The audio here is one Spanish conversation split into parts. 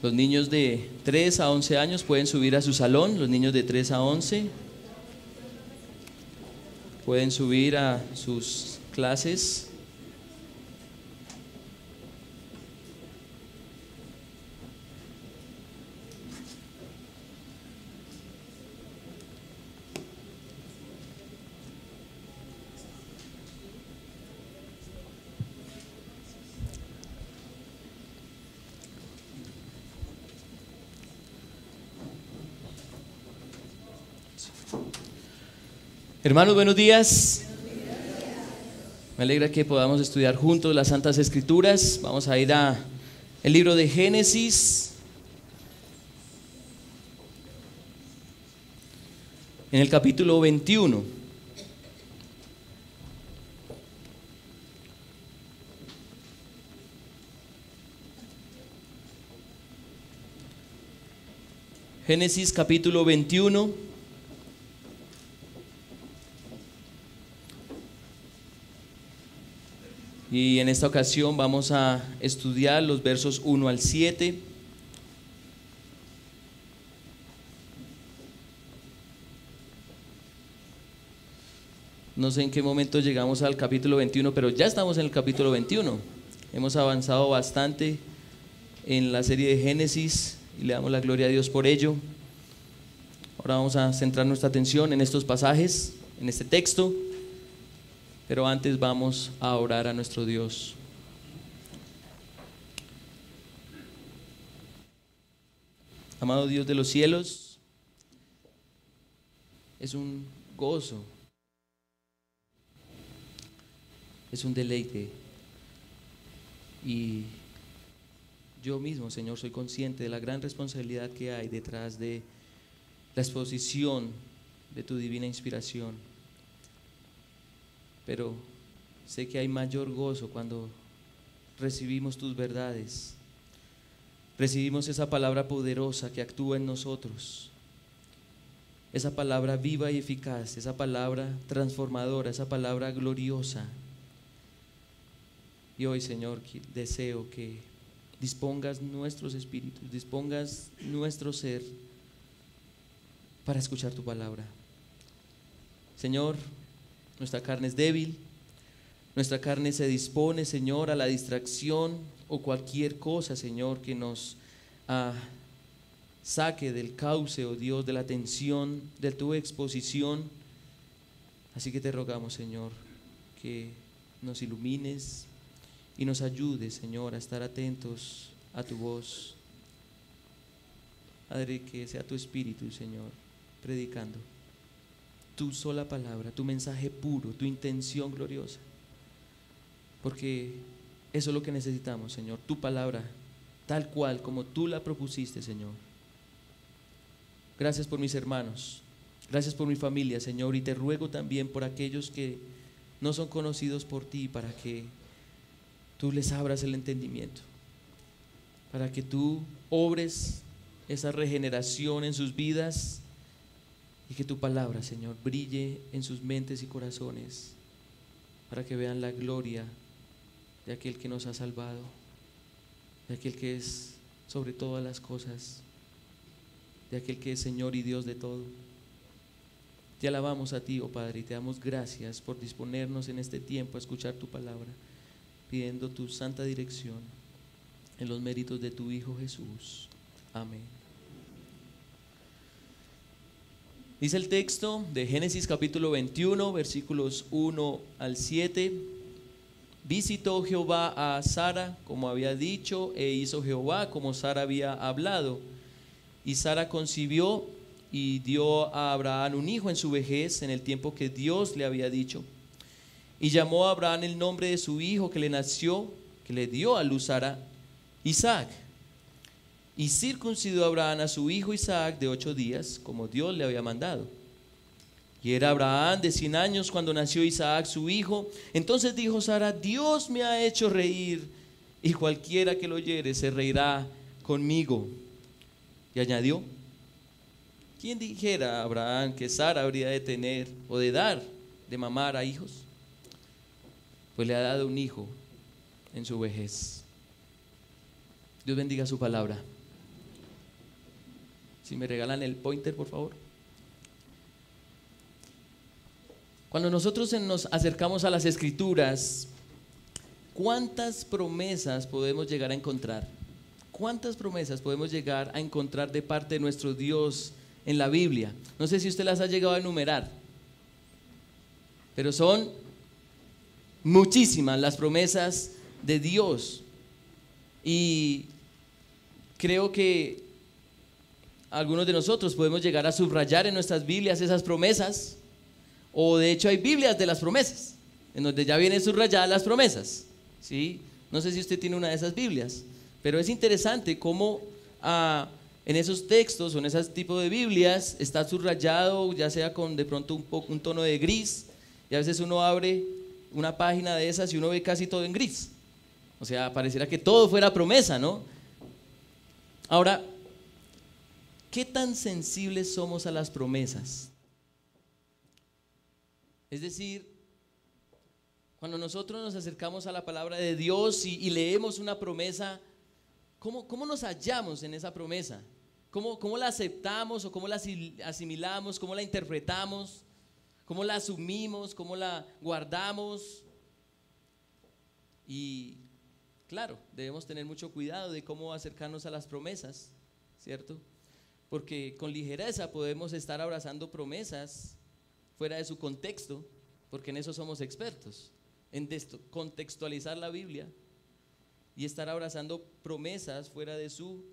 Los niños de 3 a 11 años pueden subir a su salón. Los niños de 3 a 11 pueden subir a sus clases. Hermanos, buenos días. Me alegra que podamos estudiar juntos las Santas Escrituras. Vamos a ir a el libro de Génesis, en el capítulo 21. Génesis capítulo 21. Y en esta ocasión vamos a estudiar los versos 1 al 7. No sé en qué momento llegamos al capítulo 21, pero ya estamos en el capítulo 21. Hemos avanzado bastante en la serie de Génesis y le damos la gloria a Dios por ello. Ahora vamos a centrar nuestra atención en estos pasajes, en este texto. Pero antes vamos a orar a nuestro Dios. Amado Dios de los cielos, es un gozo, es un deleite. Y yo mismo, Señor, soy consciente de la gran responsabilidad que hay detrás de la exposición de tu divina inspiración. Pero sé que hay mayor gozo cuando recibimos tus verdades, recibimos esa palabra poderosa que actúa en nosotros, esa palabra viva y eficaz, esa palabra transformadora, esa palabra gloriosa. Y hoy, Señor, deseo que dispongas nuestros espíritus, dispongas nuestro ser para escuchar tu palabra. Señor, nuestra carne es débil, nuestra carne se dispone, Señor, a la distracción o cualquier cosa, Señor, que nos saque del cauce, oh Dios, de la atención, de tu exposición. Así que te rogamos, Señor, que nos ilumines y nos ayudes, Señor, a estar atentos a tu voz. Padre, que sea tu Espíritu, Señor, predicando tu sola palabra, tu mensaje puro, tu intención gloriosa, porque eso es lo que necesitamos, Señor, tu palabra tal cual como tú la propusiste, Señor. Gracias por mis hermanos, gracias por mi familia, Señor, y te ruego también por aquellos que no son conocidos por ti, para que tú les abras el entendimiento, para que tú obres esa regeneración en sus vidas y que tu palabra, Señor, brille en sus mentes y corazones, para que vean la gloria de aquel que nos ha salvado, de aquel que es sobre todas las cosas, de aquel que es Señor y Dios de todo. Te alabamos a ti, oh Padre, y te damos gracias por disponernos en este tiempo a escuchar tu palabra, pidiendo tu santa dirección en los méritos de tu Hijo Jesús. Amén. Dice el texto de Génesis capítulo 21, versículos 1 al 7. Visitó Jehová a Sara como había dicho, e hizo Jehová como Sara había hablado. Y Sara concibió y dio a Abraham un hijo en su vejez, en el tiempo que Dios le había dicho. Y llamó a Abraham el nombre de su hijo que le nació, que le dio a luz Sara, Isaac. Y circuncidó Abraham a su hijo Isaac de 8 días, como Dios le había mandado. Y era Abraham de 100 años cuando nació Isaac su hijo. Entonces dijo Sara: Dios me ha hecho reír, y cualquiera que lo oyere se reirá conmigo. Y añadió: ¿quién dijera a Abraham que Sara habría de tener o de dar de mamar a hijos? Pues le ha dado un hijo en su vejez. Dios bendiga su palabra. Si me regalan el pointer, por favor. Cuando nosotros nos acercamos a las Escrituras, ¿cuántas promesas podemos llegar a encontrar? ¿Cuántas promesas podemos llegar a encontrar de parte de nuestro Dios en la Biblia? No sé si usted las ha llegado a enumerar, pero son muchísimas las promesas de Dios. Y creo que algunos de nosotros podemos llegar a subrayar en nuestras Biblias esas promesas, o de hecho hay Biblias de las promesas, en donde ya vienen subrayadas las promesas, ¿sí? No sé si usted tiene una de esas Biblias, pero es interesante cómo en esos textos o en ese tipo de Biblias está subrayado, ya sea con de pronto un tono de gris, y a veces uno abre una página de esas y uno ve casi todo en gris. O sea, pareciera que todo fuera promesa, ¿no? Ahora, ¿qué tan sensibles somos a las promesas? Es decir, cuando nosotros nos acercamos a la palabra de Dios y leemos una promesa, ¿cómo nos hallamos en esa promesa? ¿Cómo la aceptamos o cómo la asimilamos? ¿Cómo la interpretamos? ¿Cómo la asumimos? ¿Cómo la guardamos? Y claro, debemos tener mucho cuidado de cómo acercarnos a las promesas, ¿cierto? Porque con ligereza podemos estar abrazando promesas fuera de su contexto, porque en eso somos expertos, en contextualizar la Biblia y estar abrazando promesas fuera de su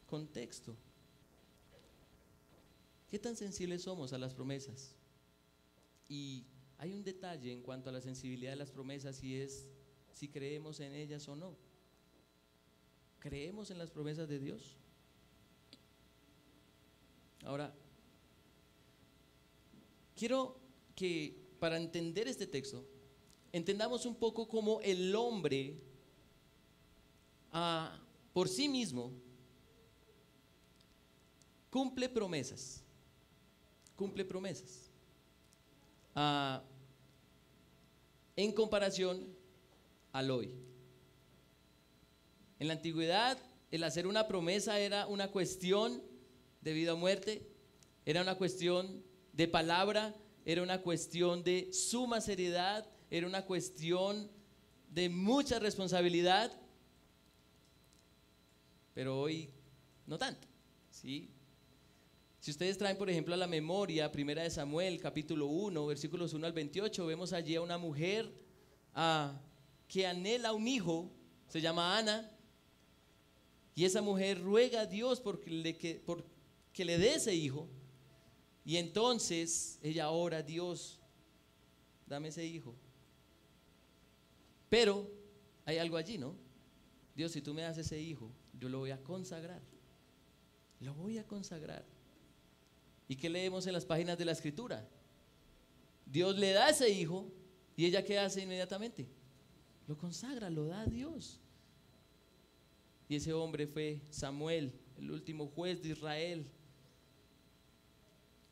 contexto. ¿Qué tan sensibles somos a las promesas? Y hay un detalle en cuanto a la sensibilidad de las promesas, y es si creemos en ellas o no. ¿Creemos en las promesas de Dios? Ahora, quiero que para entender este texto, entendamos un poco cómo el hombre por sí mismo cumple promesas. Cumple promesas. En comparación al hoy. En la antigüedad, el hacer una promesa era una cuestión de vida o muerte, era una cuestión de palabra, era una cuestión de suma seriedad, era una cuestión de mucha responsabilidad, pero hoy no tanto, ¿sí? Si ustedes traen, por ejemplo, a la memoria Primera de Samuel, capítulo 1, versículos 1 al 28, vemos allí a una mujer que anhela un hijo, se llama Ana, y esa mujer ruega a Dios porque le dé ese hijo, y entonces ella ora: Dios, dame ese hijo. Pero hay algo allí, ¿no? Dios, si tú me das ese hijo, yo lo voy a consagrar. Lo voy a consagrar. ¿Y qué leemos en las páginas de la Escritura? Dios le da ese hijo, y ella ¿qué hace inmediatamente? Lo consagra, lo da a Dios. Y ese hombre fue Samuel, el último juez de Israel.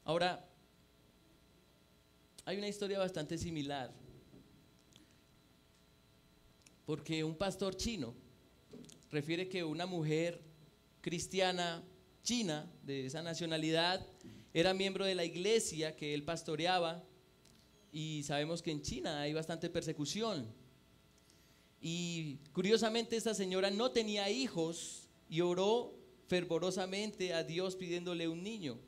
Ahora, hay una historia bastante similar, porque un pastor chino refiere que una mujer cristiana china de esa nacionalidad era miembro de la iglesia que él pastoreaba, y sabemos que en China hay bastante persecución. Y curiosamente esta señora no tenía hijos y oró fervorosamente a Dios pidiéndole un niño.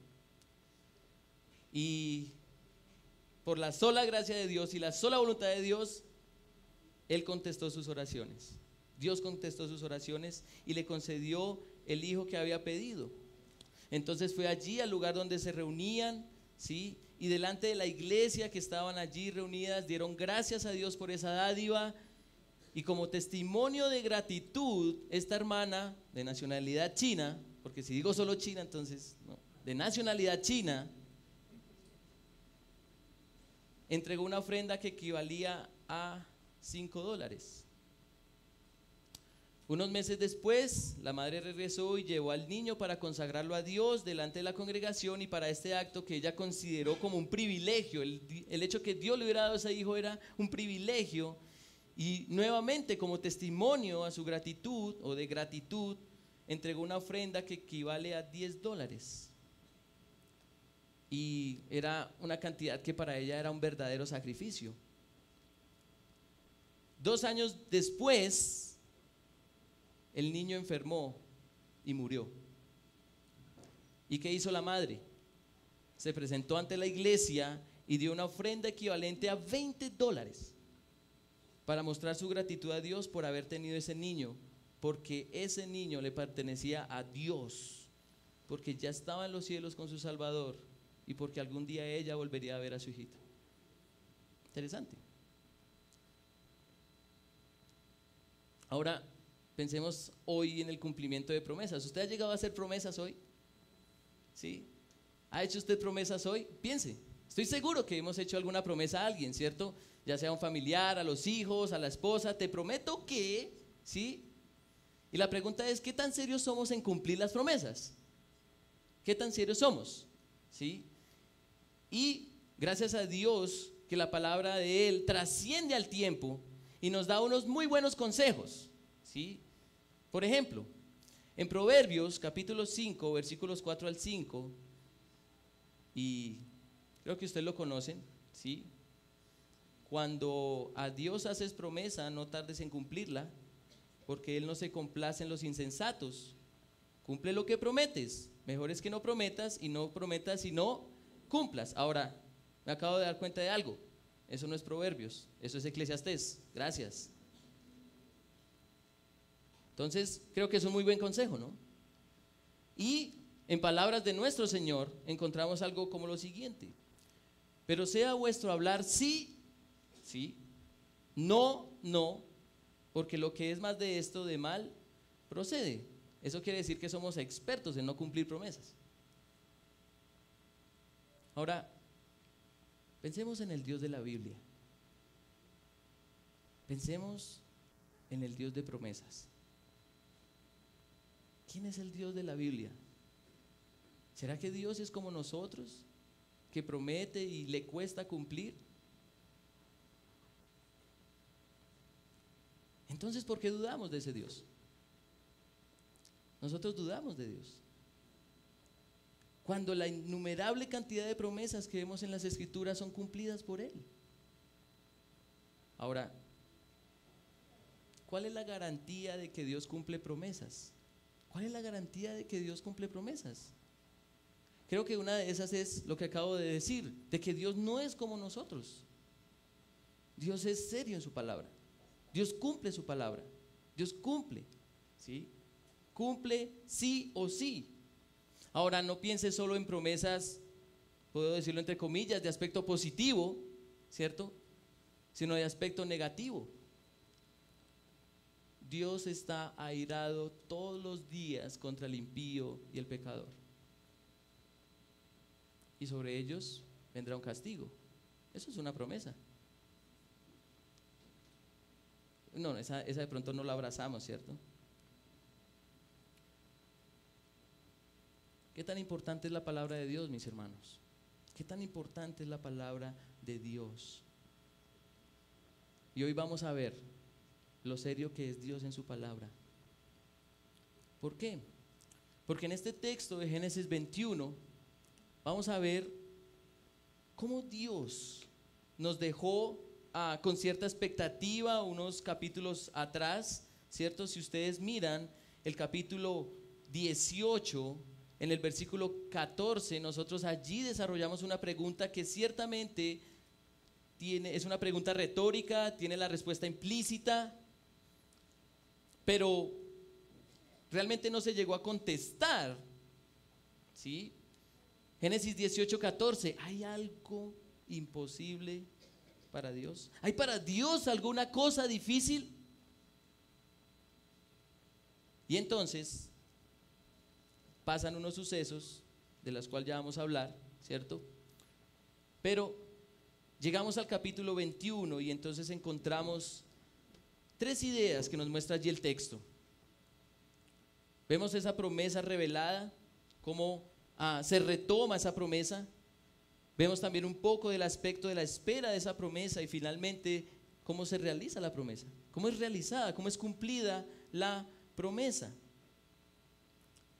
Y por la sola gracia de Dios y la sola voluntad de Dios, Él contestó sus oraciones. Dios contestó sus oraciones y le concedió el hijo que había pedido. Entonces fue allí al lugar donde se reunían, ¿sí? Y delante de la iglesia que estaban allí reunidas, dieron gracias a Dios por esa dádiva. Y como testimonio de gratitud, esta hermana de nacionalidad china, porque si digo solo China, entonces no, de nacionalidad china, entregó una ofrenda que equivalía a $5. Unos meses después, la madre regresó y llevó al niño para consagrarlo a Dios delante de la congregación, y para este acto que ella consideró como un privilegio, el hecho que Dios le hubiera dado a ese hijo era un privilegio. Y nuevamente, como testimonio a su gratitud o de gratitud, entregó una ofrenda que equivale a $10. Y era una cantidad que para ella era un verdadero sacrificio. 2 años después, el niño enfermó y murió. ¿Y qué hizo la madre? Se presentó ante la iglesia y dio una ofrenda equivalente a $20 para mostrar su gratitud a Dios por haber tenido ese niño, porque ese niño le pertenecía a Dios, porque ya estaba en los cielos con su Salvador y porque algún día ella volvería a ver a su hijito. Interesante. Ahora, pensemos hoy en el cumplimiento de promesas. ¿Usted ha llegado a hacer promesas hoy? ¿Sí? ¿Ha hecho usted promesas hoy? Piense. Estoy seguro que hemos hecho alguna promesa a alguien, ¿cierto? Ya sea a un familiar, a los hijos, a la esposa. Te prometo que, ¿sí? Y la pregunta es, ¿qué tan serios somos en cumplir las promesas? ¿Qué tan serios somos? ¿Sí? Y gracias a Dios que la palabra de Él trasciende al tiempo y nos da unos muy buenos consejos, ¿sí? Por ejemplo, en Proverbios capítulo 5, versículos 4 al 5, y creo que ustedes lo conocen, ¿sí? Cuando a Dios haces promesa, no tardes en cumplirla, porque Él no se complace en los insensatos. Cumple lo que prometes. Mejor es que no prometas y no prometas y no cumplas. Ahora, me acabo de dar cuenta de algo. Eso no es Proverbios, eso es Eclesiastés. Gracias. Entonces, creo que es un muy buen consejo, ¿no? Y en palabras de nuestro Señor encontramos algo como lo siguiente: pero sea vuestro hablar sí, sí, no, no, porque lo que es más de esto de mal procede. Eso quiere decir que somos expertos en no cumplir promesas. Ahora, pensemos en el Dios de la Biblia. Pensemos en el Dios de promesas. ¿Quién es el Dios de la Biblia? ¿Será que Dios es como nosotros, que promete y le cuesta cumplir? Entonces, ¿por qué dudamos de ese Dios? Nosotros dudamos de Dios, cuando la innumerable cantidad de promesas que vemos en las Escrituras son cumplidas por Él. Ahora, ¿cuál es la garantía de que Dios cumple promesas? ¿Cuál es la garantía de que Dios cumple promesas? Creo que una de esas es lo que acabo de decir, de que Dios no es como nosotros. Dios es serio en su palabra. Dios cumple su palabra. Dios cumple, ¿sí? Cumple sí o sí. Ahora, no piense solo en promesas, puedo decirlo entre comillas, de aspecto positivo, ¿cierto? Sino de aspecto negativo. Dios está airado todos los días contra el impío y el pecador. Y sobre ellos vendrá un castigo. Eso es una promesa. No, esa de pronto no la abrazamos, ¿cierto? ¿Qué tan importante es la palabra de Dios, mis hermanos? ¿Qué tan importante es la palabra de Dios? Y hoy vamos a ver lo serio que es Dios en su palabra. ¿Por qué? Porque en este texto de Génesis 21 vamos a ver cómo Dios nos dejó con cierta expectativa unos capítulos atrás, ¿cierto? Si ustedes miran el capítulo 18, en el versículo 14, nosotros allí desarrollamos una pregunta que ciertamente es una pregunta retórica, tiene la respuesta implícita, pero realmente no se llegó a contestar, ¿sí? Génesis 18, 14, ¿hay algo imposible para Dios? ¿Hay para Dios alguna cosa difícil? Y entonces pasan unos sucesos de los cuales ya vamos a hablar, ¿cierto? Pero llegamos al capítulo 21 y entonces encontramos 3 ideas que nos muestra allí el texto. Vemos esa promesa revelada, cómo se retoma esa promesa. Vemos también un poco del aspecto de la espera de esa promesa y finalmente cómo se realiza la promesa, cómo es realizada, cómo es cumplida la promesa.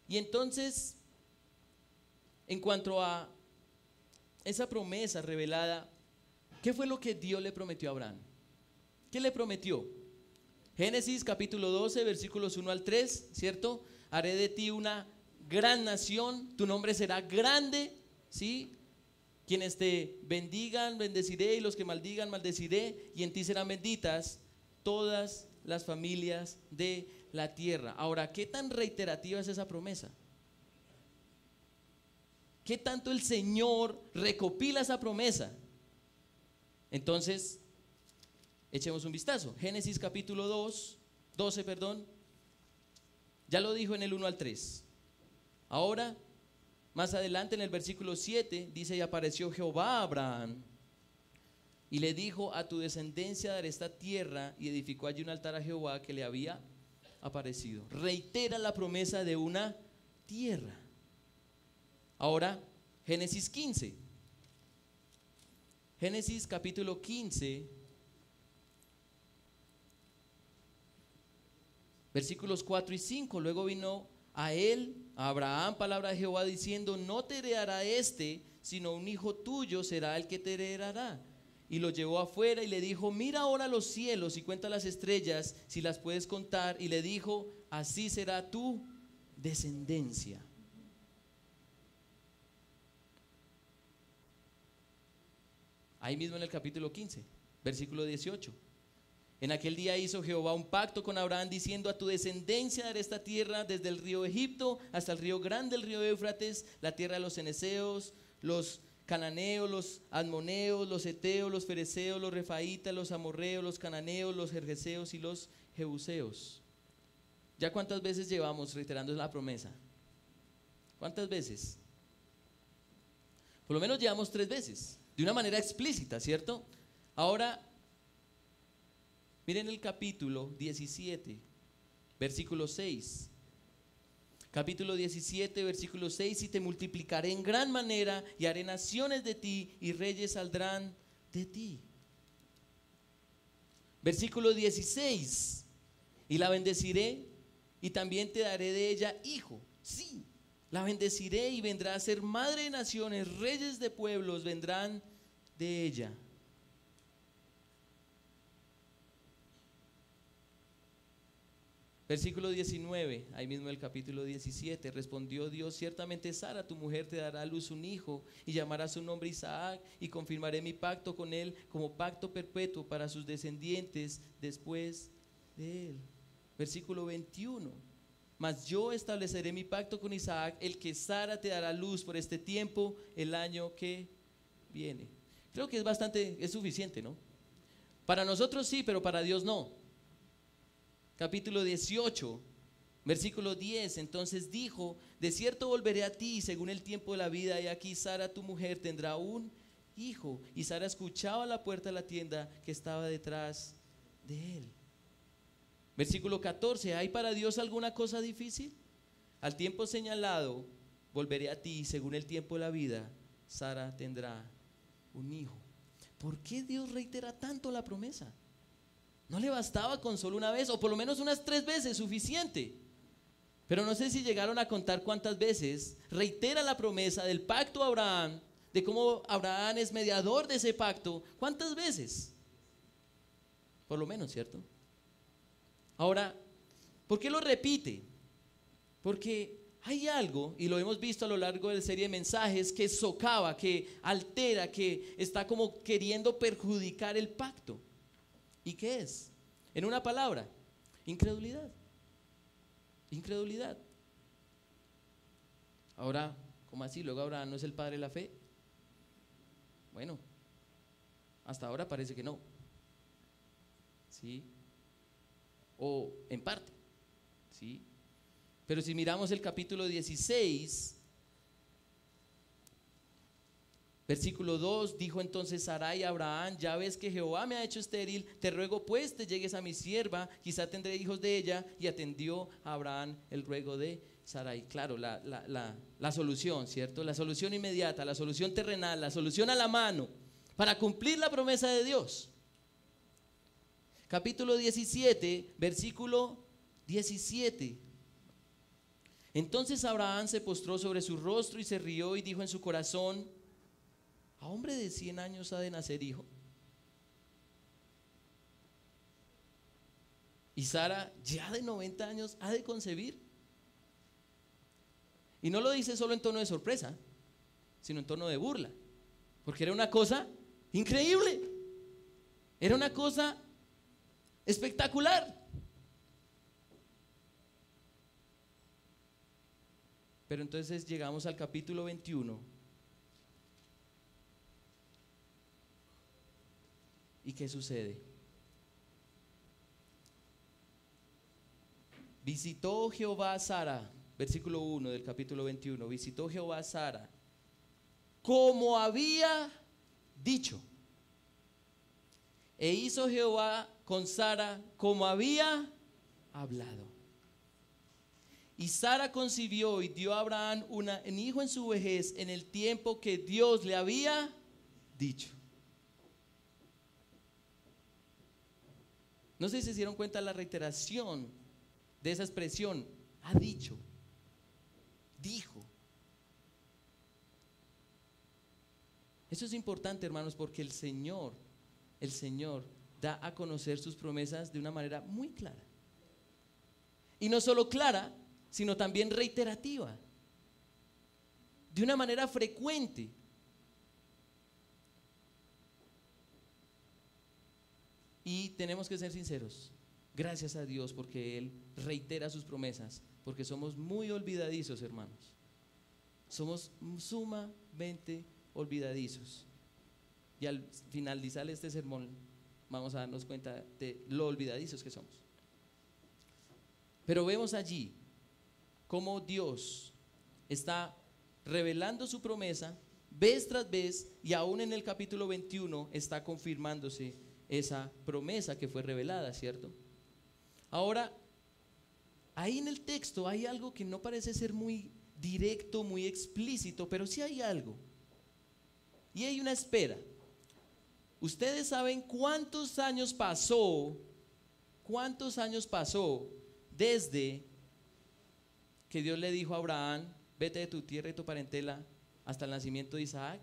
Y entonces, en cuanto a esa promesa revelada, ¿qué fue lo que Dios le prometió a Abraham? ¿Qué le prometió? Génesis capítulo 12, versículos 1 al 3, ¿cierto? Haré de ti una gran nación, tu nombre será grande, ¿sí? Quienes te bendigan, bendeciré, y los que maldigan, maldeciré, y en ti serán benditas todas las familias de la tierra. Ahora, ¿qué tan reiterativa es esa promesa? ¿Qué tanto el Señor recopila esa promesa? Entonces, echemos un vistazo. Génesis capítulo 12, ya lo dijo en el 1 al 3. Ahora, más adelante en el versículo 7, dice: y apareció Jehová a Abraham y le dijo: a tu descendencia daré esta tierra, y edificó allí un altar a Jehová que le había aparecido. Reitera la promesa de una tierra. Ahora, Génesis 15. Génesis capítulo 15, versículos 4 y 5. Luego vino a él, a Abraham, palabra de Jehová diciendo: no te heredará sino un hijo tuyo será el que te heredará. Y lo llevó afuera y le dijo: mira ahora los cielos y cuenta las estrellas, si las puedes contar. Y le dijo: así será tu descendencia. Ahí mismo en el capítulo 15, versículo 18. En aquel día hizo Jehová un pacto con Abraham diciendo: a tu descendencia daré esta tierra, desde el río Egipto hasta el río grande, el río Éufrates, la tierra de los cenezeos, los cananeos, los admoneos, los heteos, los fereceos, los refaitas, los amorreos, los cananeos, los gergeseos y los jebuseos. ¿Ya cuántas veces llevamos reiterando la promesa? ¿Cuántas veces? Por lo menos llevamos 3 veces, de una manera explícita, ¿cierto? Ahora, miren el capítulo 17, versículo 6. Capítulo 17, versículo 6: y te multiplicaré en gran manera, y haré naciones de ti, y reyes saldrán de ti. Versículo 16: y la bendeciré, y también te daré de ella hijo. Sí, la bendeciré, y vendrá a ser madre de naciones, reyes de pueblos vendrán de ella. Versículo 19, ahí mismo el capítulo 17: respondió Dios: ciertamente Sara tu mujer te dará a luz un hijo, y llamará su nombre Isaac, y confirmaré mi pacto con él como pacto perpetuo para sus descendientes después de él. Versículo 21: mas yo estableceré mi pacto con Isaac, el que Sara te dará luz por este tiempo, el año que viene. Creo que es suficiente, ¿no? Para nosotros sí, pero para Dios no. Capítulo 18, versículo 10: entonces dijo: de cierto volveré a ti según el tiempo de la vida, y aquí Sara tu mujer tendrá un hijo. Y Sara escuchaba a la puerta de la tienda que estaba detrás de él. Versículo 14: ¿hay para Dios alguna cosa difícil? Al tiempo señalado volveré a ti, según el tiempo de la vida, Sara tendrá un hijo. ¿Por qué Dios reitera tanto la promesa? ¿No le bastaba con solo una vez, o por lo menos unas 3 veces suficiente? Pero no sé si llegaron a contar cuántas veces reitera la promesa del pacto a Abraham, de cómo Abraham es mediador de ese pacto. ¿Cuántas veces? Por lo menos, ¿cierto? Ahora, ¿por qué lo repite? Porque hay algo, y lo hemos visto a lo largo de la serie de mensajes, que socava, que altera, que está como queriendo perjudicar el pacto. ¿Y qué es? En una palabra: incredulidad. Incredulidad. Ahora, ¿cómo así? ¿Luego Abraham no es el padre de la fe? Bueno, hasta ahora parece que no. ¿Sí? O en parte. ¿Sí? Pero si miramos el capítulo 16, versículo 2: dijo entonces Sarai a Abraham: ya ves que Jehová me ha hecho estéril, te ruego pues te llegues a mi sierva, quizá tendré hijos de ella. Y atendió a Abraham el ruego de Sarai. Claro, la solución, ¿cierto? La solución inmediata, la solución terrenal, la solución a la mano para cumplir la promesa de Dios. Capítulo 17, versículo 17: Entonces Abraham se postró sobre su rostro y se rió y dijo en su corazón: ¿a hombre de 100 años ha de nacer hijo? Y Sara, ya de 90 años, ha de concebir. Y no lo dice solo en tono de sorpresa, sino en tono de burla, porque era una cosa increíble, era una cosa espectacular. Pero entonces llegamos al capítulo 21. ¿Y qué sucede? Visitó Jehová a Sara, versículo 1 del capítulo 21. Visitó Jehová a Sara como había dicho. E hizo Jehová con Sara como había hablado. Y Sara concibió y dio a Abraham un hijo en su vejez, en el tiempo que Dios le había dicho. No sé si se dieron cuenta de la reiteración de esa expresión. Ha dicho, dijo. Eso es importante, hermanos, porque el Señor da a conocer sus promesas de una manera muy clara. Y no solo clara, sino también reiterativa, de una manera frecuente. Y tenemos que ser sinceros, gracias a Dios porque Él reitera sus promesas, porque somos muy olvidadizos, hermanos. Somos sumamente olvidadizos. Y al finalizar este sermón vamos a darnos cuenta de lo olvidadizos que somos. Pero vemos allí cómo Dios está revelando su promesa vez tras vez, y aún en el capítulo 21 está confirmándose esa promesa que fue revelada, ¿cierto? Ahora, ahí en el texto hay algo que no parece ser muy directo, muy explícito, pero sí hay algo. Y hay una espera. Ustedes saben cuántos años pasó desde que Dios le dijo a Abraham: vete de tu tierra y tu parentela, hasta el nacimiento de Isaac.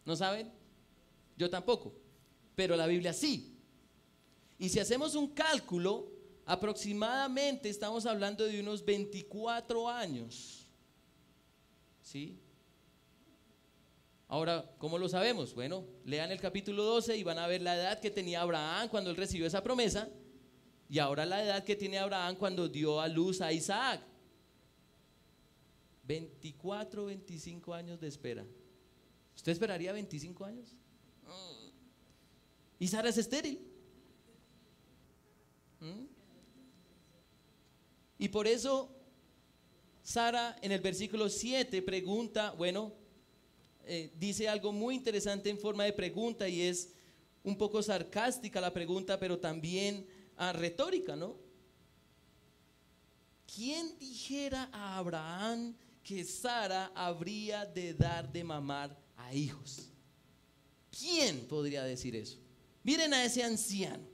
¿No saben? Yo tampoco, pero la Biblia sí. Y si hacemos un cálculo, aproximadamente estamos hablando de unos 24 años. ¿Sí? Ahora, ¿cómo lo sabemos? Bueno, lean el capítulo 12 y van a ver la edad que tenía Abraham cuando él recibió esa promesa, y ahora la edad que tiene Abraham cuando dio a luz a Isaac. 24, 25 años de espera. ¿Usted esperaría 25 años? Y Sara es estéril. Y por eso Sara en el versículo 7 pregunta, dice algo muy interesante en forma de pregunta, y es un poco sarcástica la pregunta, pero también retórica, ¿no? ¿Quién dijera a Abraham que Sara habría de dar de mamar a hijos? ¿Quién podría decir eso? Miren a ese anciano,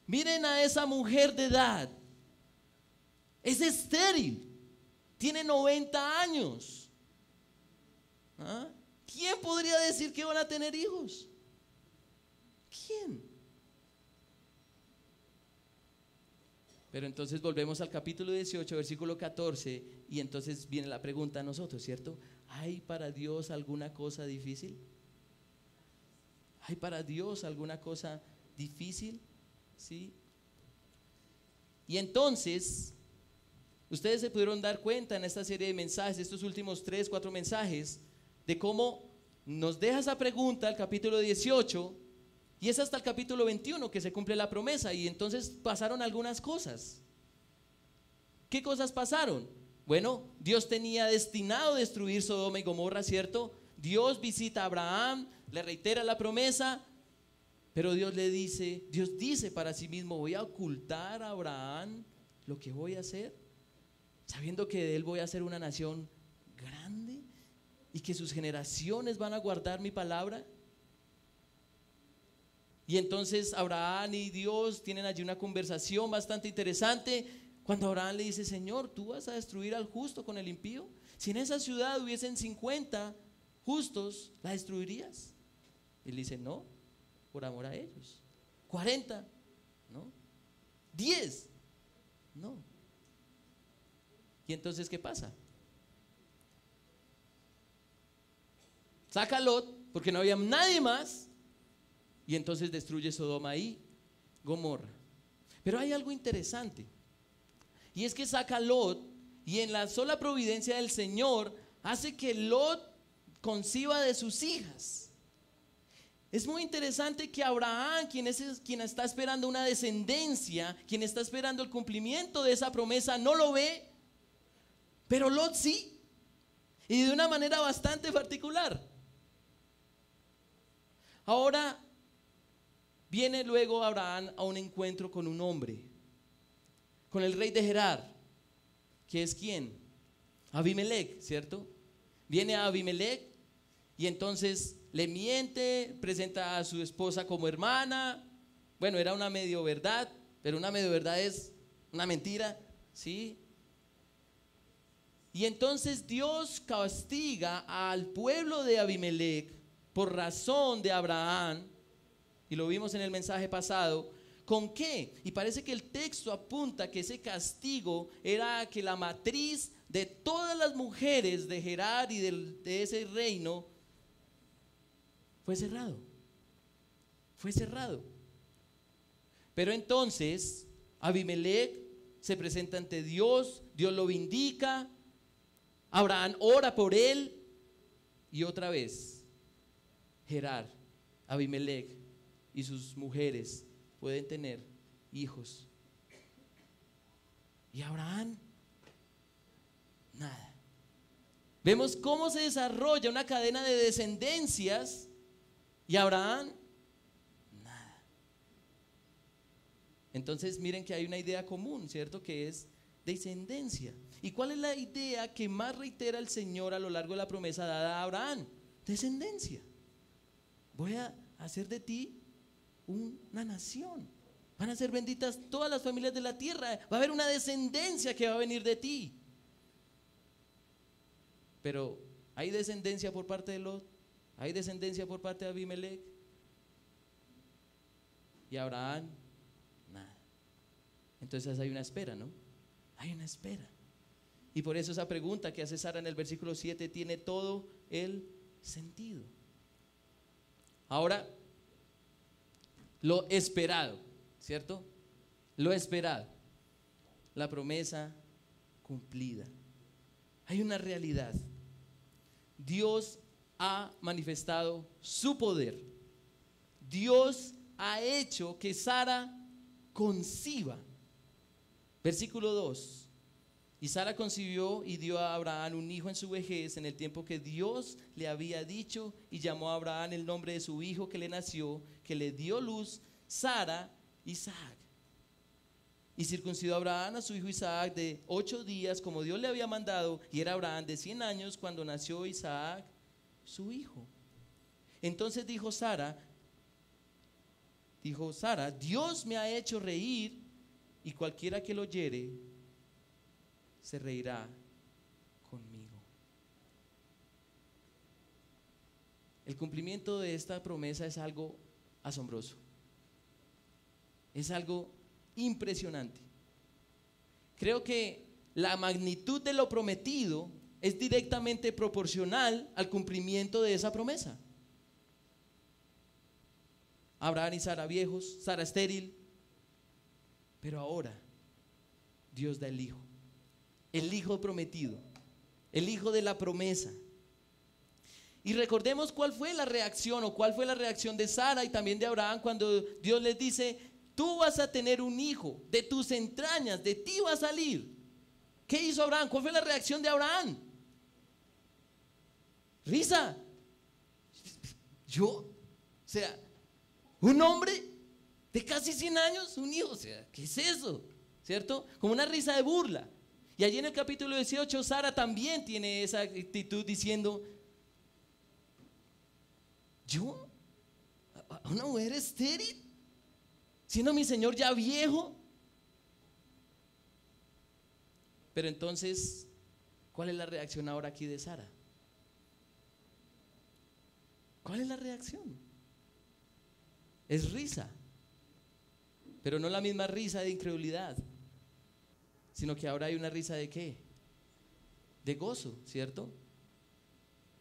miren a esa mujer de edad, es estéril, tiene 90 años. ¿Quién podría decir que van a tener hijos? ¿Quién? Pero entonces volvemos al capítulo 18, versículo 14, y entonces viene la pregunta a nosotros, ¿cierto? ¿Hay para Dios alguna cosa difícil? ¿Hay para Dios alguna cosa difícil? ¿Sí? Y entonces, ustedes se pudieron dar cuenta en esta serie de mensajes, estos últimos 3, 4 mensajes, de cómo nos deja esa pregunta el capítulo 18, y es hasta el capítulo 21 que se cumple la promesa. Y entonces pasaron algunas cosas. ¿Qué cosas pasaron? Bueno, Dios tenía destinado destruir Sodoma y Gomorra, ¿cierto? Dios visita a Abraham, le reitera la promesa, pero Dios dice para sí mismo: voy a ocultar a Abraham lo que voy a hacer, sabiendo que de él voy a hacer una nación grande y que sus generaciones van a guardar mi palabra. Y entonces Abraham y Dios tienen allí una conversación bastante interesante, cuando Abraham le dice: Señor, ¿tú vas a destruir al justo con el impío? Si en esa ciudad hubiesen 50 justos, ¿la destruirías? Y él dice: no, por amor a ellos. 40, no. 10, no. ¿Y entonces qué pasa? Saca a Lot, porque no había nadie más, y entonces destruye Sodoma y Gomorra. Pero hay algo interesante, y es que saca a Lot, y en la sola providencia del Señor hace que Lot conciba de sus hijas. Es muy interesante que Abraham, quien está esperando una descendencia, quien está esperando el cumplimiento de esa promesa, no lo ve, pero Lot sí, y de una manera bastante particular. Ahora viene luego Abraham a un encuentro con un hombre, con el rey de Gerar, que es ¿quién? Abimelec, ¿cierto? Viene a Abimelec y entonces le miente, presenta a su esposa como hermana. Bueno, era una medio verdad, pero una medio verdad es una mentira, ¿sí? Y entonces Dios castiga al pueblo de Abimelec por razón de Abraham, y lo vimos en el mensaje pasado. ¿Con qué? Y parece que el texto apunta que ese castigo era que la matriz de todas las mujeres de Gerar y de ese reino fue cerrado. Fue cerrado. Pero entonces Abimelec se presenta ante Dios, Dios lo vindica, Abraham ora por él, y otra vez Gerar, Abimelec y sus mujeres pueden tener hijos. Y Abraham, nada. Vemos cómo se desarrolla una cadena de descendencias, y Abraham, nada. Entonces miren que hay una idea común, ¿cierto? Que es descendencia. ¿Y cuál es la idea que más reitera el Señor a lo largo de la promesa dada a Abraham? Descendencia. Voy a hacer de ti una nación. Van a ser benditas todas las familias de la tierra. Va a haber una descendencia que va a venir de ti. Pero ¿hay descendencia por parte de Lot? ¿Hay descendencia por parte de Abimelec? Y Abraham, nada. Entonces hay una espera, ¿no? Hay una espera. Y por eso esa pregunta que hace Sara en el versículo 7 tiene todo el sentido. Ahora, lo esperado, ¿cierto? Lo esperado. La promesa cumplida. Hay una realidad. Dios ha manifestado su poder. Dios ha hecho que Sara conciba. Versículo 2. Y Sara concibió y dio a Abraham un hijo en su vejez, en el tiempo que Dios le había dicho, y llamó a Abraham el nombre de su hijo que le nació, que le dio luz, Sara, Isaac. Y circuncidó Abraham a su hijo Isaac de 8 días, como Dios le había mandado, y era Abraham de 100 años cuando nació Isaac, su hijo. Entonces dijo Sara, Dios me ha hecho reír, y cualquiera que lo oyere se reirá conmigo. El cumplimiento de esta promesa es algo asombroso. Es algo impresionante. Creo que la magnitud de lo prometido es directamente proporcional al cumplimiento de esa promesa. Abraham y Sara viejos, Sara estéril, pero ahora Dios da el hijo prometido, el hijo de la promesa. Y recordemos cuál fue la reacción de Sara y también de Abraham cuando Dios les dice: tú vas a tener un hijo, de tus entrañas, de ti va a salir. ¿Qué hizo Abraham? ¿Cuál fue la reacción de Abraham? Risa. Un hombre de casi 100 años, un hijo, ¿qué es eso? ¿Cierto? Como una risa de burla. Y allí en el capítulo 18 Sara también tiene esa actitud diciendo: a una mujer estéril, siendo mi Señor ya viejo. Pero entonces, ¿cuál es la reacción ahora aquí de Sara? ¿Cuál es la reacción? Es risa, pero no la misma risa de incredulidad, sino que ahora hay una risa ¿de qué? De gozo, ¿cierto?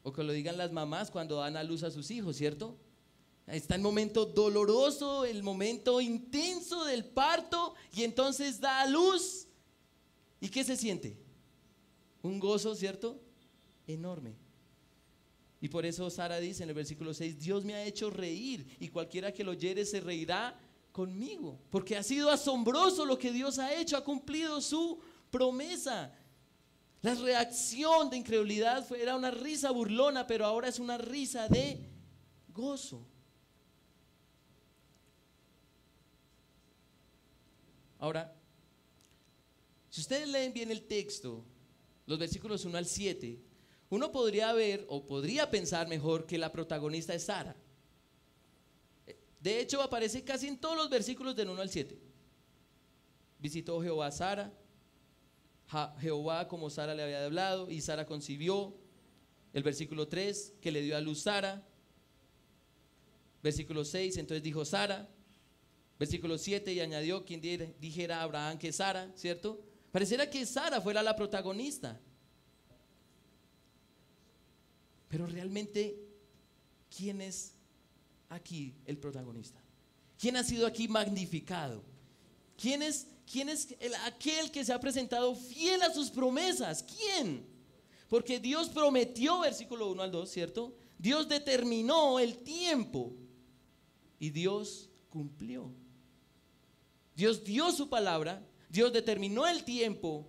O que lo digan las mamás cuando dan a luz a sus hijos, ¿cierto? Está el momento doloroso, el momento intenso del parto, y entonces da a luz. ¿Y qué se siente? Un gozo, ¿cierto? Enorme. Y por eso Sara dice en el versículo 6, Dios me ha hecho reír, y cualquiera que lo oyere se reirá conmigo, porque ha sido asombroso lo que Dios ha hecho, ha cumplido su promesa. La reacción de incredulidad era una risa burlona, pero ahora es una risa de gozo. Ahora, si ustedes leen bien el texto, los versículos 1 al 7, uno podría ver, o podría pensar mejor, que la protagonista es Sara. De hecho, aparece casi en todos los versículos del 1 al 7. Visitó Jehová a Sara, Jehová como Sara le había hablado, y Sara concibió. El versículo 3, que le dio a luz Sara. Versículo 6, entonces dijo Sara. Versículo 7, y añadió, quien dijera a Abraham que Sara, ¿cierto? Pareciera que Sara fuera la protagonista. Pero realmente, ¿quién es aquí el protagonista? ¿Quién ha sido aquí magnificado? ¿Quién es aquel que se ha presentado fiel a sus promesas? ¿Quién? Porque Dios prometió, versículo 1 al 2, ¿cierto? Dios determinó el tiempo y Dios cumplió. Dios dio su palabra, Dios determinó el tiempo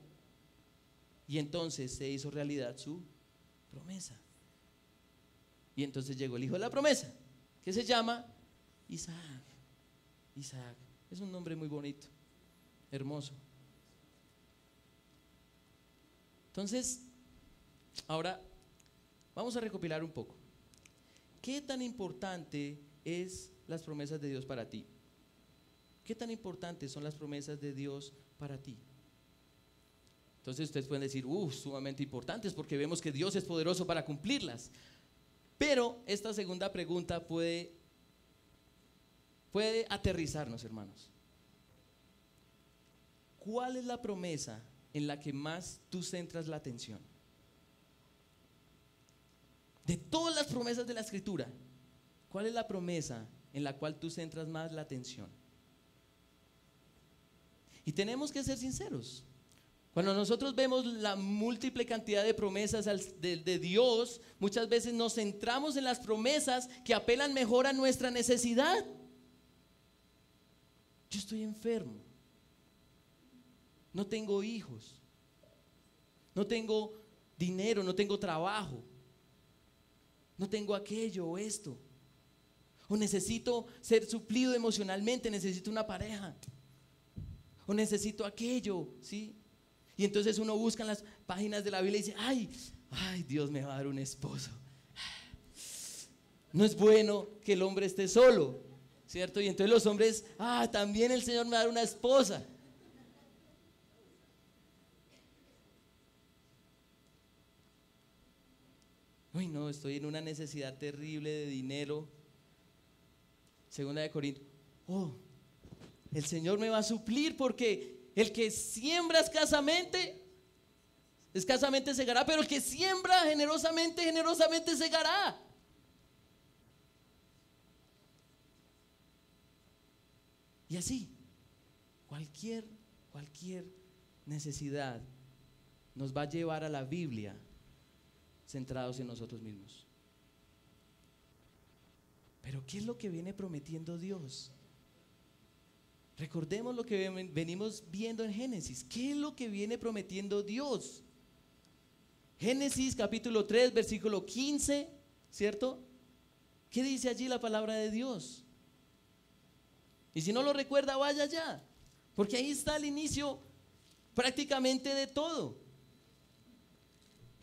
y entonces se hizo realidad su promesa. Y entonces llegó el hijo de la promesa, que se llama Isaac. Isaac es un nombre muy bonito, hermoso. Entonces, ahora vamos a recopilar un poco. ¿Qué tan importante es las promesas de Dios para ti? ¿Qué tan importantes son las promesas de Dios para ti? Entonces ustedes pueden decir, sumamente importantes, porque vemos que Dios es poderoso para cumplirlas. Pero esta segunda pregunta puede aterrizarnos, hermanos. ¿Cuál es la promesa en la que más tú centras la atención? De todas las promesas de la Escritura, ¿cuál es la promesa en la cual tú centras más la atención? Y tenemos que ser sinceros. Cuando nosotros vemos la múltiple cantidad de promesas de Dios, muchas veces nos centramos en las promesas que apelan mejor a nuestra necesidad. Yo estoy enfermo, no tengo hijos, no tengo dinero, no tengo trabajo, no tengo aquello o esto, o necesito ser suplido emocionalmente, necesito una pareja, o necesito aquello, ¿sí? Y entonces uno busca en las páginas de la Biblia y dice, ay, Dios me va a dar un esposo. No es bueno que el hombre esté solo, ¿cierto? Y entonces los hombres, también el Señor me va a dar una esposa. Uy, no, estoy en una necesidad terrible de dinero. Segunda de Corintios, el Señor me va a suplir, porque el que siembra escasamente segará, pero el que siembra generosamente segará. Y así, cualquier necesidad nos va a llevar a la Biblia centrados en nosotros mismos. Pero ¿qué es lo que viene prometiendo Dios? Recordemos lo que venimos viendo en Génesis. ¿Qué es lo que viene prometiendo Dios? Génesis capítulo 3, versículo 15, ¿cierto? ¿Qué dice allí la palabra de Dios? Y si no lo recuerda, vaya allá, porque ahí está el inicio prácticamente de todo.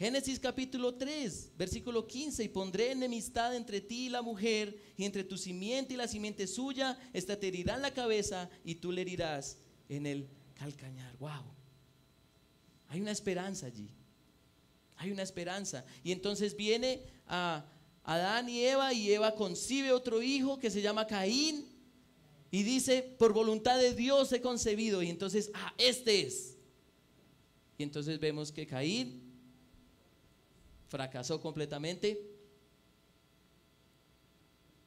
Génesis capítulo 3, versículo 15, y pondré enemistad entre ti y la mujer, y entre tu simiente y la simiente suya, esta te herirá en la cabeza y tú le herirás en el calcañar. Wow, hay una esperanza allí, hay una esperanza. Y entonces viene a Adán y Eva concibe otro hijo que se llama Caín, y dice, por voluntad de Dios he concebido, y entonces, este es. Y entonces vemos que Caín fracasó completamente.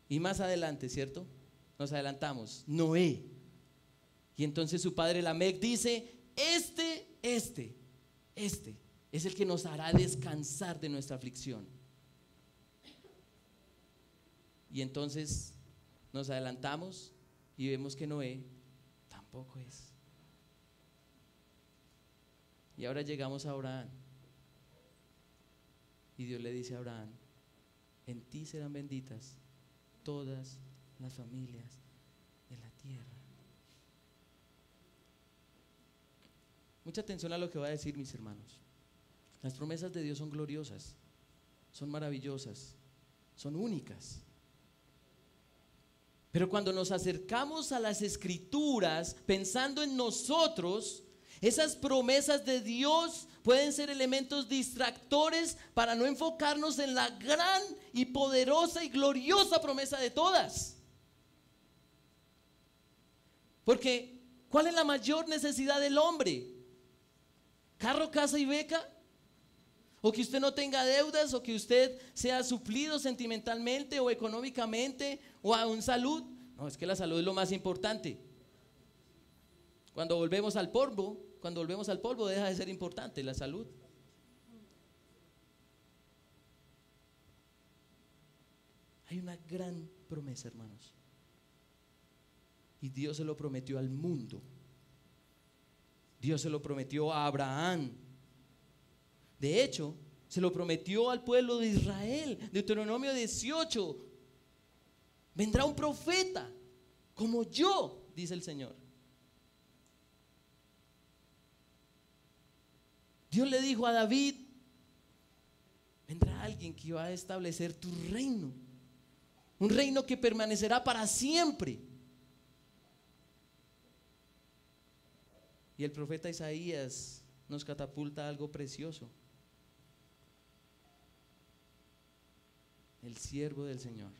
Y más adelante, ¿cierto? Nos adelantamos, Noé. Y entonces su padre Lamec dice, este es el que nos hará descansar de nuestra aflicción. Y entonces nos adelantamos y vemos que Noé tampoco es. Y ahora llegamos a Abraham. Y Dios le dice a Abraham, en ti serán benditas todas las familias de la tierra. Mucha atención a lo que voy a decir, mis hermanos. Las promesas de Dios son gloriosas, son maravillosas, son únicas. Pero cuando nos acercamos a las Escrituras pensando en nosotros, esas promesas de Dios pueden ser elementos distractores para no enfocarnos en la gran y poderosa y gloriosa promesa de todas. Porque, ¿cuál es la mayor necesidad del hombre? ¿Carro, casa y beca? ¿O que usted no tenga deudas? ¿O que usted sea suplido sentimentalmente o económicamente? ¿O aún salud? No, es que la salud es lo más importante. Cuando volvemos al polvo deja de ser importante la salud. Hay una gran promesa, hermanos. Y Dios se lo prometió al mundo. Dios se lo prometió a Abraham. De hecho, se lo prometió al pueblo de Israel. Deuteronomio 18. Vendrá un profeta como yo, dice el Señor. Dios le dijo a David, vendrá alguien que va a establecer tu reino, un reino que permanecerá para siempre. Y el profeta Isaías nos catapulta a algo precioso. El siervo del Señor.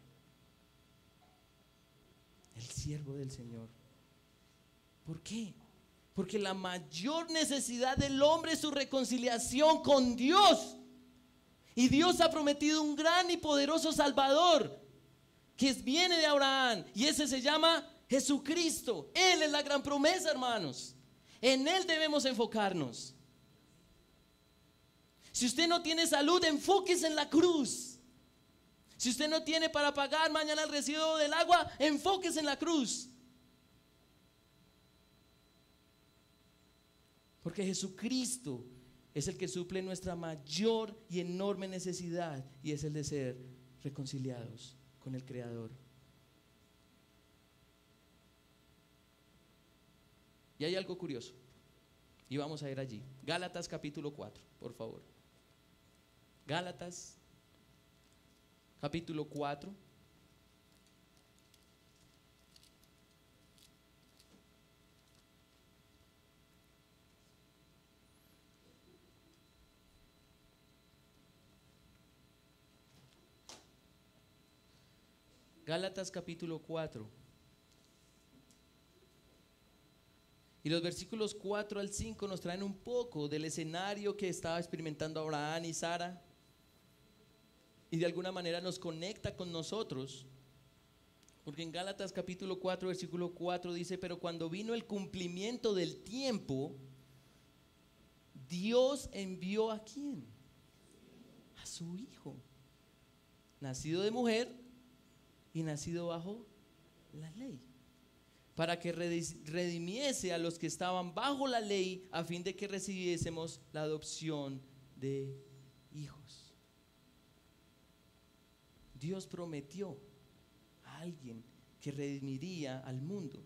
El siervo del Señor. ¿Por qué? Porque la mayor necesidad del hombre es su reconciliación con Dios. Y Dios ha prometido un gran y poderoso Salvador que viene de Abraham, y ese se llama Jesucristo. Él es la gran promesa, hermanos. En Él debemos enfocarnos. Si usted no tiene salud, enfóquese en la cruz. Si usted no tiene para pagar mañana el recibo del agua, enfóquese en la cruz. Porque Jesucristo es el que suple nuestra mayor y enorme necesidad, y es el de ser reconciliados con el Creador. Y hay algo curioso, y vamos a ir allí. Gálatas capítulo 4, por favor. Gálatas capítulo 4. Gálatas capítulo 4. Y los versículos 4 al 5 nos traen un poco del escenario que estaba experimentando Abraham y Sara. Y de alguna manera nos conecta con nosotros. Porque en Gálatas capítulo 4, versículo 4 dice, pero cuando vino el cumplimiento del tiempo, Dios envió ¿a quién? A su Hijo, nacido de mujer y nacido bajo la ley, para que redimiese a los que estaban bajo la ley, a fin de que recibiésemos la adopción de hijos. Dios prometió a alguien que redimiría al mundo,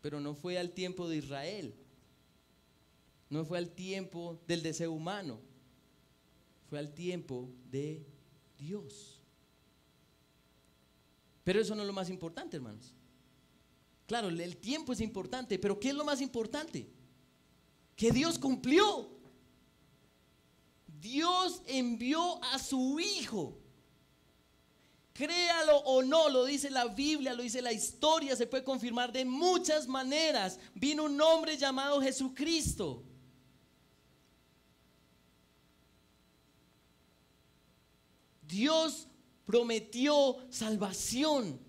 pero no fue al tiempo de Israel, No fue al tiempo del deseo humano, fue al tiempo de Dios. Pero eso no es lo más importante, hermanos. Claro, el tiempo es importante, pero ¿qué es lo más importante? Que Dios cumplió. Dios envió a su Hijo. Créalo o no, lo dice la Biblia, lo dice la historia, se puede confirmar de muchas maneras. Vino un hombre llamado Jesucristo. Dios prometió salvación.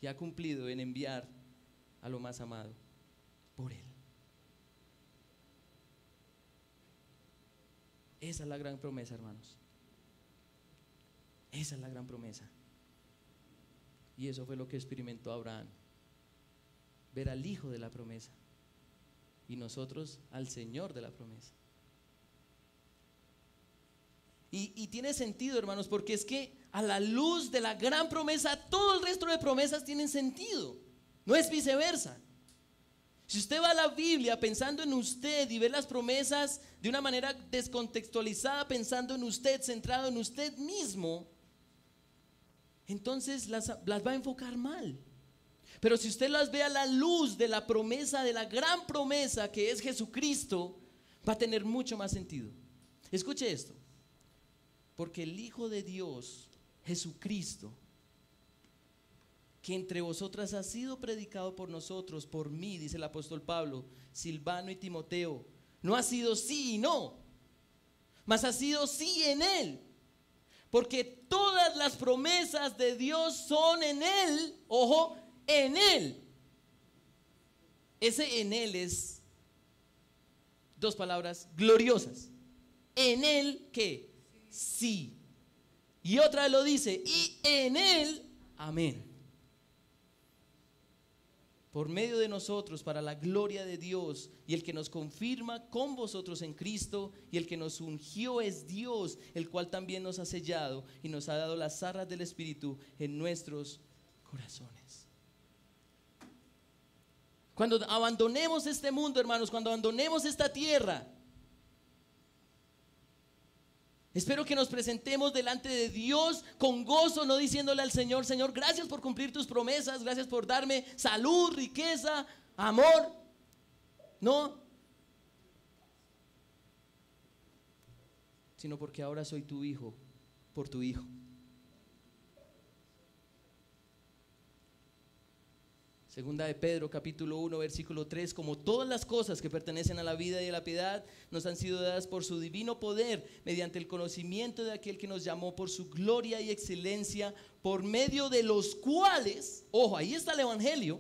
Y ha cumplido en enviar a lo más amado por Él. Esa es la gran promesa, hermanos. Esa es la gran promesa. Y eso fue lo que experimentó Abraham. Ver al Hijo de la promesa. Y nosotros al Señor de la promesa. Y tiene sentido, hermanos, porque es que a la luz de la gran promesa, todo el resto de promesas tienen sentido. No es viceversa. Si usted va a la Biblia pensando en usted y ve las promesas de una manera descontextualizada, pensando en usted, centrado en usted mismo, entonces las va a enfocar mal. Pero si usted las ve a la luz de la promesa, de la gran promesa que es Jesucristo, va a tener mucho más sentido. Escuche esto. Porque el Hijo de Dios, Jesucristo, que entre vosotras ha sido predicado por nosotros, por mí, dice el apóstol Pablo, Silvano y Timoteo, no ha sido sí y no, mas ha sido sí en Él. Porque todas las promesas de Dios son en Él, ojo, en Él. Ese en Él es dos palabras gloriosas. En Él, ¿qué? Sí. Y otra lo dice, y en Él, amén. Por medio de nosotros, para la gloria de Dios, y el que nos confirma con vosotros en Cristo, y el que nos ungió es Dios, el cual también nos ha sellado y nos ha dado las arras del Espíritu en nuestros corazones. Cuando abandonemos este mundo, hermanos, cuando abandonemos esta tierra, espero que nos presentemos delante de Dios con gozo, no diciéndole al Señor, Señor, gracias por cumplir tus promesas, gracias por darme salud, riqueza, amor. No, sino porque ahora soy tu hijo, por tu Hijo. Segunda de Pedro, capítulo 1, versículo 3, como todas las cosas que pertenecen a la vida y a la piedad nos han sido dadas por su divino poder, mediante el conocimiento de aquel que nos llamó por su gloria y excelencia, por medio de los cuales, ojo, ahí está el Evangelio,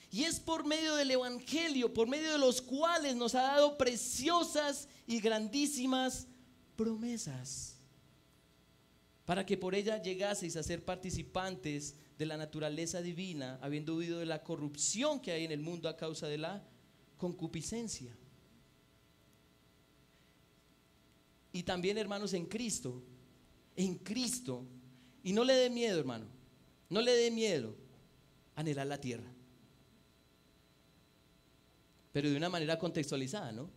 y es por medio del Evangelio, por medio de los cuales nos ha dado preciosas y grandísimas promesas, para que por ella llegaseis a ser participantes de la naturaleza divina, habiendo huido de la corrupción que hay en el mundo a causa de la concupiscencia. Y también, hermanos, en Cristo, y no le dé miedo, hermano, no le dé miedo anhelar la tierra, pero de una manera contextualizada, ¿no?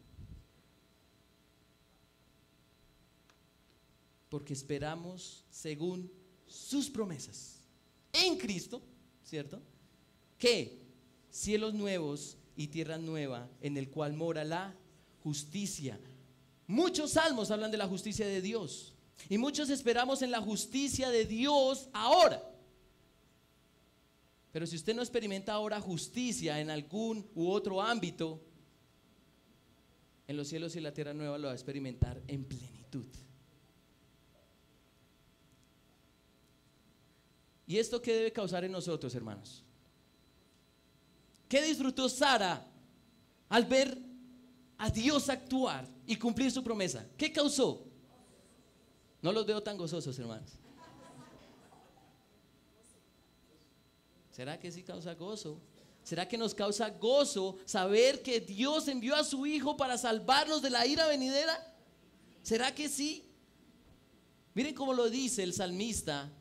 Porque esperamos según sus promesas en Cristo, ¿cierto? Que cielos nuevos y tierra nueva en el cual mora la justicia. Muchos salmos hablan de la justicia de Dios y muchos esperamos en la justicia de Dios ahora. Pero si usted no experimenta ahora justicia en algún u otro ámbito, en los cielos y la tierra nueva lo va a experimentar en plenitud. ¿Y esto qué debe causar en nosotros, hermanos? ¿Qué disfrutó Sara al ver a Dios actuar y cumplir su promesa? ¿Qué causó? No los veo tan gozosos, hermanos. ¿Será que sí causa gozo? ¿Será que nos causa gozo saber que Dios envió a su Hijo para salvarnos de la ira venidera? ¿Será que sí? Miren cómo lo dice el salmista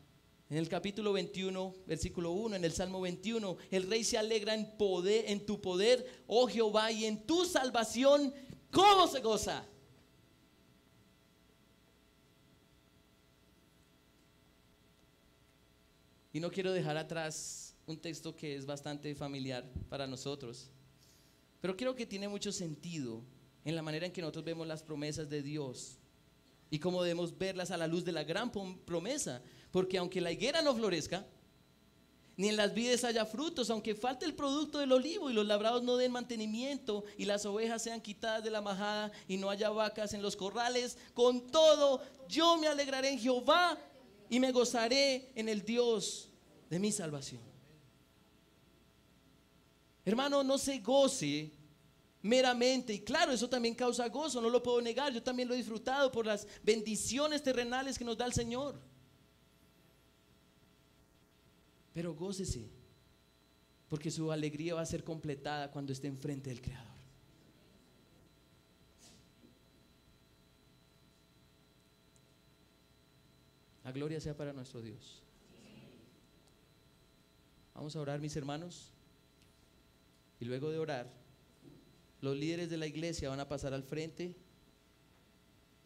En el capítulo 21, versículo 1, en el Salmo 21, el rey se alegra en tu poder, oh Jehová, y en tu salvación, ¿cómo se goza? Y no quiero dejar atrás un texto que es bastante familiar para nosotros, pero creo que tiene mucho sentido en la manera en que nosotros vemos las promesas de Dios y cómo debemos verlas a la luz de la gran promesa. Porque aunque la higuera no florezca, ni en las vides haya frutos, aunque falte el producto del olivo y los labrados no den mantenimiento y las ovejas sean quitadas de la majada y no haya vacas en los corrales, con todo yo me alegraré en Jehová y me gozaré en el Dios de mi salvación. Hermano, no se goce meramente, y claro, eso también causa gozo, no lo puedo negar, yo también lo he disfrutado por las bendiciones terrenales que nos da el Señor. Pero gócese, porque su alegría va a ser completada cuando esté enfrente del Creador. La gloria sea para nuestro Dios. Vamos a orar, mis hermanos, y luego de orar, los líderes de la iglesia van a pasar al frente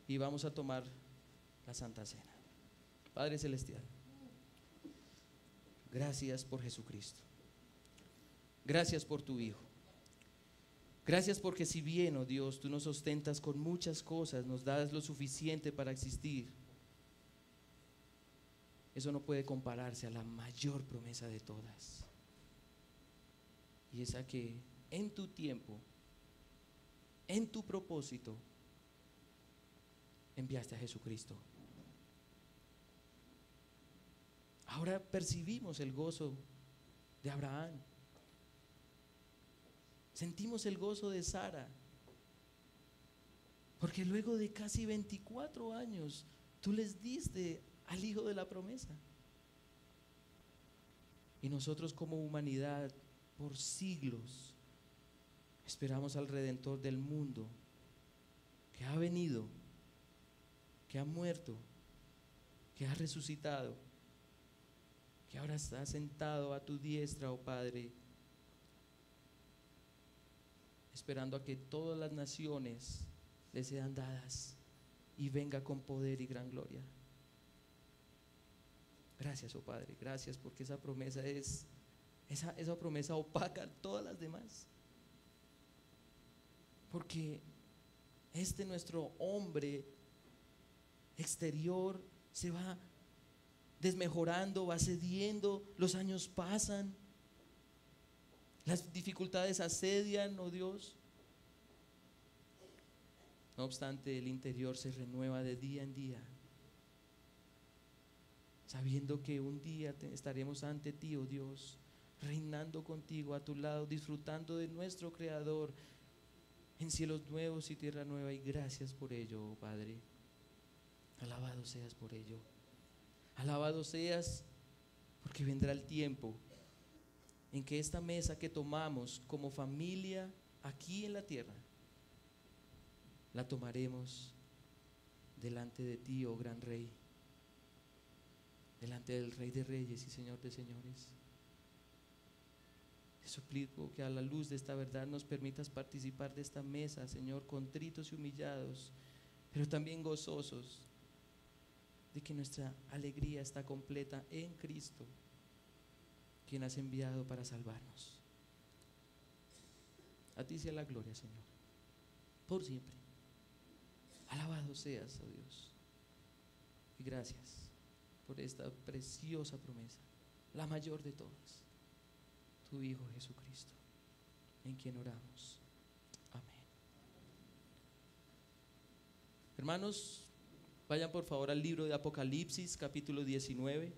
y vamos a tomar la Santa Cena. Padre Celestial, gracias por Jesucristo. Gracias por tu Hijo. Gracias porque si bien, oh Dios, tú nos sustentas con muchas cosas, nos das lo suficiente para existir, eso no puede compararse a la mayor promesa de todas. Y esa que en tu tiempo, en tu propósito, enviaste a Jesucristo. Ahora percibimos el gozo de Abraham. Sentimos el gozo de Sara. Porque luego de casi 24 años, tú les diste al hijo de la promesa. Y nosotros como humanidad, por siglos, esperamos al Redentor del mundo, que ha venido, que ha muerto, que ha resucitado, que ahora está sentado a tu diestra, oh Padre, esperando a que todas las naciones le sean dadas y venga con poder y gran gloria. Gracias, oh Padre, gracias porque esa promesa esa promesa opaca a todas las demás. Porque nuestro hombre exterior se va desmejorando, va cediendo, los años pasan, las dificultades asedian, oh Dios. No obstante, el interior se renueva de día en día, sabiendo que un día estaremos ante ti, oh Dios, reinando contigo a tu lado, disfrutando de nuestro Creador en cielos nuevos y tierra nueva. Y gracias por ello, oh Padre. Alabado seas por ello. Alabado seas porque vendrá el tiempo en que esta mesa que tomamos como familia aquí en la tierra, la tomaremos delante de ti, oh gran Rey, delante del Rey de Reyes y Señor de Señores. Te suplico que a la luz de esta verdad nos permitas participar de esta mesa, Señor, contritos y humillados, pero también gozosos de que nuestra alegría está completa en Cristo, quien has enviado para salvarnos. A ti sea la gloria, Señor, por siempre. Alabado seas, oh Dios, y gracias por esta preciosa promesa, la mayor de todas, tu Hijo Jesucristo, en quien oramos. Amén. Hermanos, vayan por favor al libro de Apocalipsis, capítulo 19.